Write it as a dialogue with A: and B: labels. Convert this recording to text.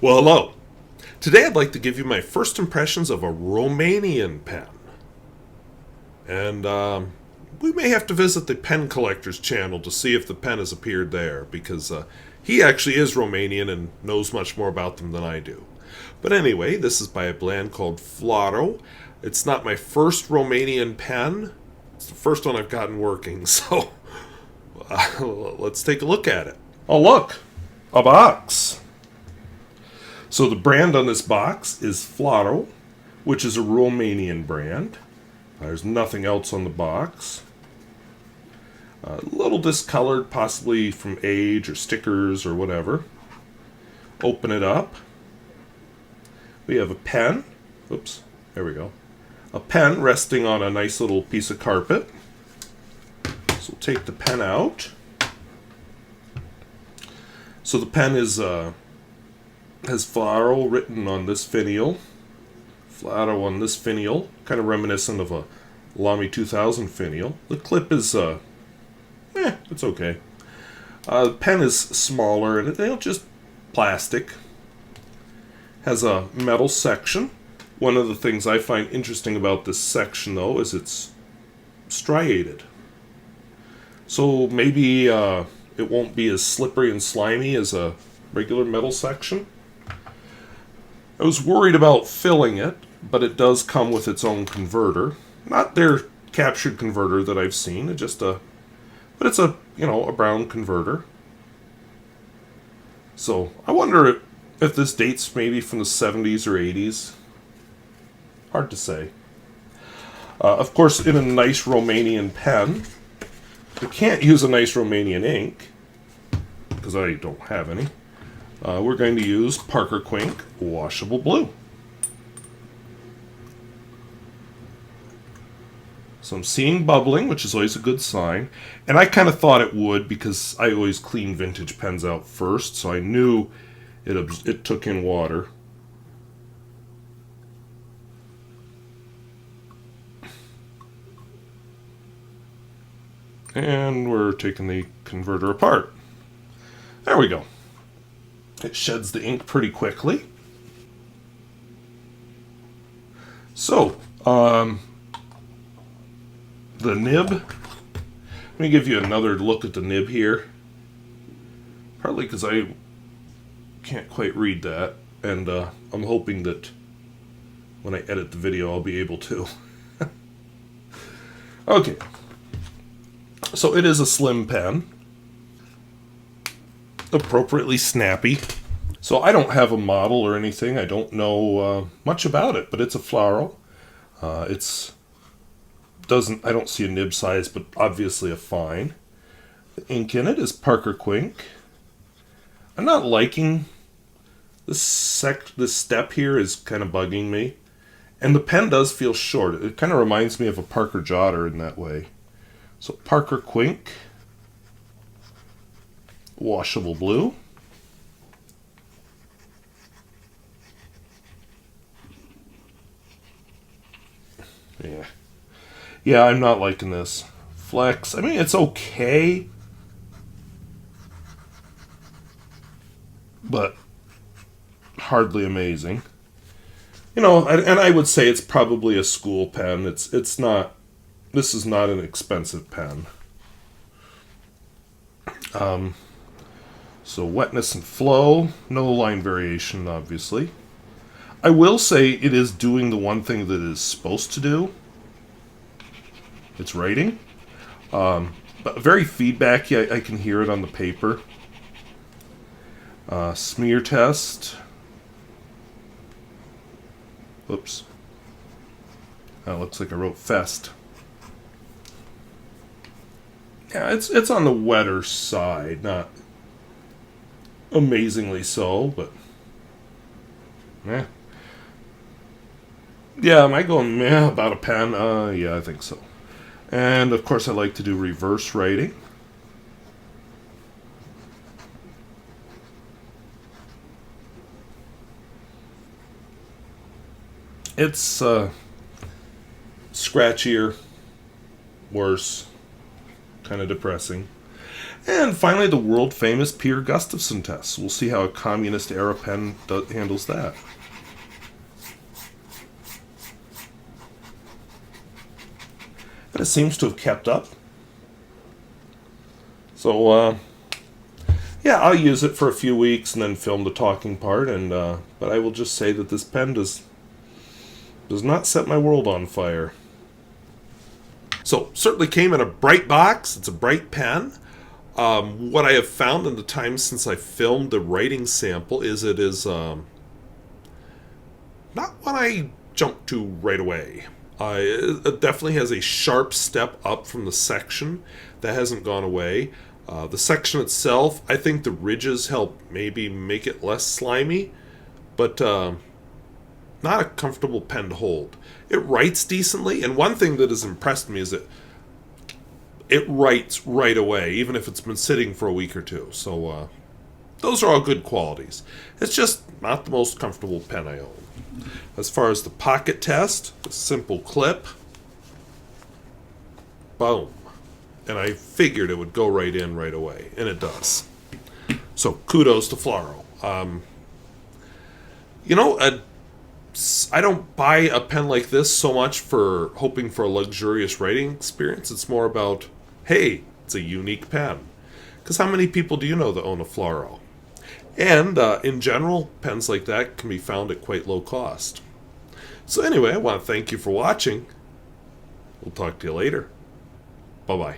A: Well, hello. Today I'd like to give you my first impressions of a Romanian pen. And we may have to visit the Pen Collector's channel to see if the pen has appeared there, because he actually is Romanian and knows much more about them than I do. But anyway, this is by a brand called Flaro. It's not my first Romanian pen. It's the first one I've gotten working, so let's take a look at it. Oh, look! A box! So the brand on this box is Flaro, which is a Romanian brand. There's nothing else on the box. A little discolored, possibly from age or stickers or whatever. Open it up. We have a pen. Oops, there we go. A pen resting on a nice little piece of carpet. So we'll take the pen out. So the pen is has Flaro written on this finial. Flaro on this finial, kind of reminiscent of a Lamy 2000 finial. The clip is, it's okay. The pen is smaller and it's just plastic. Has a metal section. One of the things I find interesting about this section, though, is it's striated. So maybe it won't be as slippery and slimy as a regular metal section. I was worried about filling it, but it does come with its own converter. Not their captured converter that I've seen, but it's a brown converter. So I wonder if this dates maybe from the 70s or 80s. Hard to say. Of course, in a nice Romanian pen, you can't use a nice Romanian ink, because I don't have any. We're going to use Parker Quink washable blue. So I'm seeing bubbling, which is always a good sign. And I kind of thought it would, because I always clean vintage pens out first, so I knew it took in water. And we're taking the converter apart. There we go. It sheds the ink pretty quickly. So, the nib. Let me give you another look at the nib here. Partly because I can't quite read that, and I'm hoping that when I edit the video I'll be able to. Okay. So it is a slim pen. Appropriately snappy. So I don't have a model or anything. I don't know much about it, but it's a Flaro. I don't see a nib size, but obviously a fine. The ink in it is Parker Quink. I'm not liking this step here is kind of bugging me. And the pen does feel short. It kind of reminds me of a Parker Jotter in that way. So Parker Quink. Washable blue. Yeah, I'm not liking this. Flex, I mean, it's okay, but hardly amazing. And I would say it's probably a school pen. It's not, this is not an expensive pen. So wetness and flow, no line variation, obviously. I will say it is doing the one thing that it is supposed to do. It's writing. But very feedbacky, I can hear it on the paper. Smear test. Oops. That looks like I wrote fest. Yeah, it's on the wetter side, not amazingly so, but yeah. Yeah, am I going meh about a pen? Yeah, I think so. And of course I like to do reverse writing. It's scratchier, worse, kind of depressing. And finally, the world-famous Peter Gustafson test. We'll see how a communist-era pen handles that. And it seems to have kept up. So, yeah, I'll use it for a few weeks and then film the talking part. But I will just say that this pen does not set my world on fire. So, certainly came in a bright box. It's a bright pen. What I have found in the time since I filmed the writing sample is it is not what I jumped to right away. It definitely has a sharp step up from the section. That hasn't gone away. The section itself, I think the ridges help maybe make it less slimy, but not a comfortable pen to hold. It writes decently, and one thing that has impressed me is that it writes right away, even if it's been sitting for a week or two. So those are all good qualities. It's just not the most comfortable pen I own. As far as the pocket test, a simple clip. Boom. And I figured it would go right in right away, and it does. So kudos to Flaro. I don't buy a pen like this so much for hoping for a luxurious writing experience. It's more about, hey, it's a unique pen. Because how many people do you know that own a Flaro? And in general, pens like that can be found at quite low cost. So anyway, I want to thank you for watching. We'll talk to you later. Bye-bye.